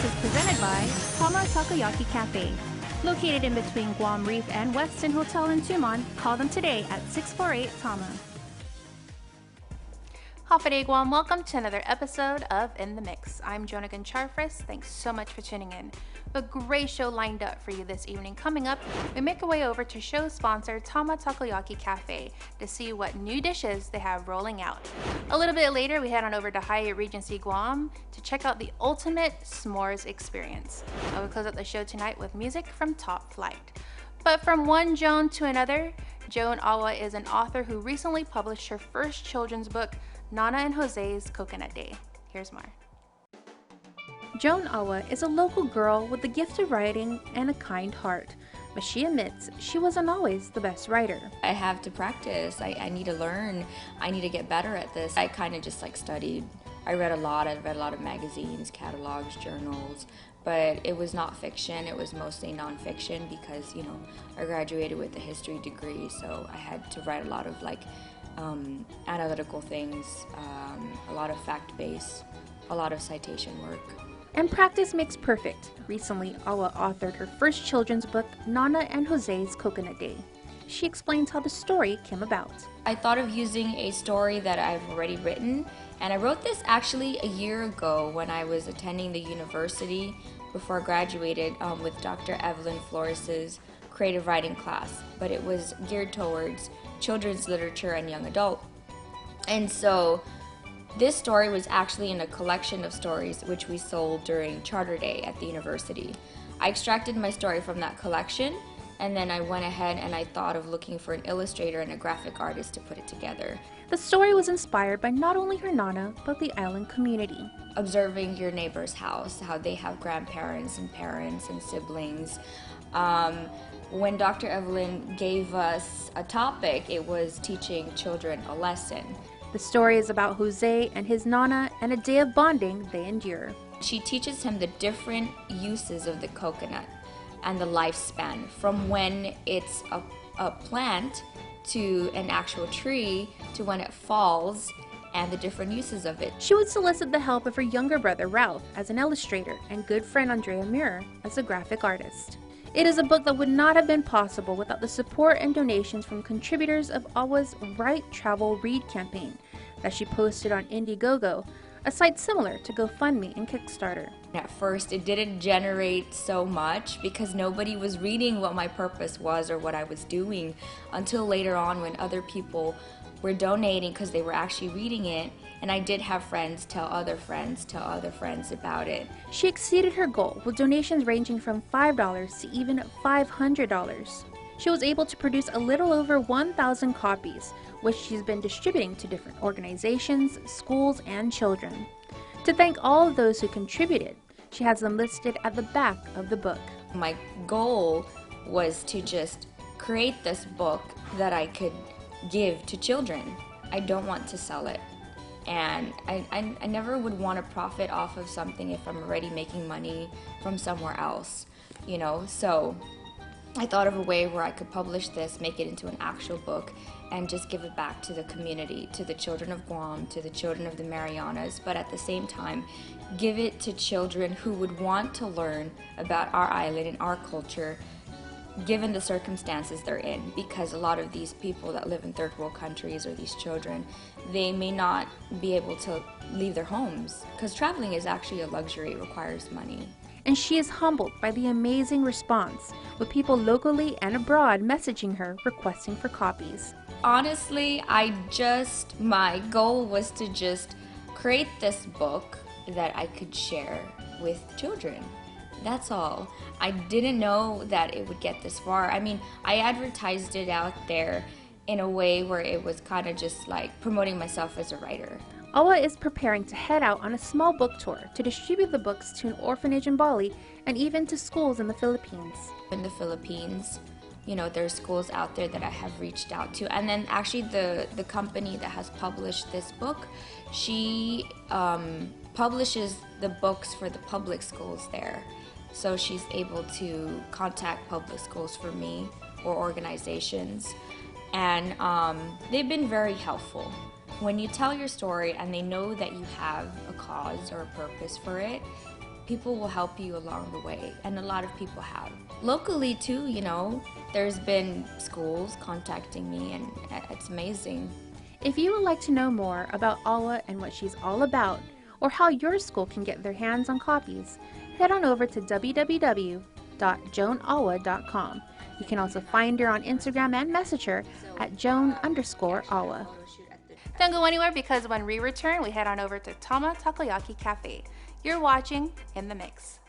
is presented by Tama Takoyaki Cafe. Located in between Guam Reef and Westin Hotel in Tumon, call them today at 648 Tama. Hafaday Guam, welcome to another episode of In the Mix. I'm Joan Awa. Thanks so much for tuning in. A great show lined up for you this evening. Coming up, we make our way over to show sponsor Tama Takoyaki Cafe to see what new dishes they have rolling out. A little bit later, we head on over to Hyatt Regency Guam to check out the ultimate s'mores experience. I will close out the show tonight with music from Top Flight. But from one Joan to another, Joan Awa is an author who recently published her first children's book, Nana and Jose's Coconut Day. Here's more. Joan Awa is a local girl with the gift of writing and a kind heart, but she admits she wasn't always the best writer. I have to practice. I need to learn. I need to get better at this. I kind of just studied. I read a lot. I read a lot of magazines, catalogs, journals, but it was not fiction. It was mostly nonfiction because, I graduated with a history degree, so I had to write a lot of analytical things, a lot of fact-based, a lot of citation work. And practice makes perfect. Recently, Awa authored her first children's book, Nana and Jose's Coconut Day. She explains how the story came about. I thought of using a story that I've already written, and I wrote this actually a year ago when I was attending the university before I graduated with Dr. Evelyn Flores's creative writing class, but it was geared towards children's literature and young adult. And so this story was actually in a collection of stories which we sold during Charter Day at the university. I extracted my story from that collection, and then I went ahead and I thought of looking for an illustrator and a graphic artist to put it together. The story was inspired by not only her Nana, but the island community. Observing your neighbor's house, how they have grandparents and parents and siblings. When Dr. Evelyn gave us a topic, it was teaching children a lesson. The story is about Jose and his Nana and a day of bonding they endure. She teaches him the different uses of the coconut and the lifespan, from when it's a plant to an actual tree to when it falls, and the different uses of it. She would solicit the help of her younger brother Ralph as an illustrator and good friend Andrea Muir as a graphic artist. It is a book that would not have been possible without the support and donations from contributors of Awa's Write Travel Read campaign that she posted on Indiegogo, a site similar to GoFundMe and Kickstarter. At first, it didn't generate so much because nobody was reading what my purpose was or what I was doing until later on when other people were donating because they were actually reading it, and I did have friends tell other friends about it. She exceeded her goal with donations ranging from $5 to even $500. She was able to produce a little over 1,000 copies, which she's been distributing to different organizations, schools, and children. To thank all of those who contributed, she has them listed at the back of the book. My goal was to just create this book that I could give to children. I don't want to sell it. And I never would want to profit off of something if I'm already making money from somewhere else, So I thought of a way where I could publish this, make it into an actual book, and just give it back to the community, to the children of Guam, to the children of the Marianas, but at the same time, give it to children who would want to learn about our island and our culture, given the circumstances they're in, because a lot of these people that live in third world countries, or these children, they may not be able to leave their homes, because traveling is actually a luxury. It requires money. And she is humbled by the amazing response, with people locally and abroad messaging her requesting for copies. Honestly, my goal was to just create this book that I could share with children. That's all. I didn't know that it would get this far. I advertised it out there in a way where it was kind of just promoting myself as a writer. Awa is preparing to head out on a small book tour to distribute the books to an orphanage in Bali and even to schools in the Philippines. In the Philippines, there's schools out there that I have reached out to. And then actually the company that has published this book, she publishes the books for the public schools there. So she's able to contact public schools for me or organizations. And they've been very helpful. When you tell your story and they know that you have a cause or a purpose for it, people will help you along the way, and a lot of people have. Locally too, you know, there's been schools contacting me, and it's amazing. If you would like to know more about Awa and what she's all about, or how your school can get their hands on copies, head on over to www.joanawa.com. You can also find her on Instagram and message her at Joan_Awa. Don't go anywhere, because when we return, we head on over to Tama Takoyaki Cafe. You're watching In the Mix.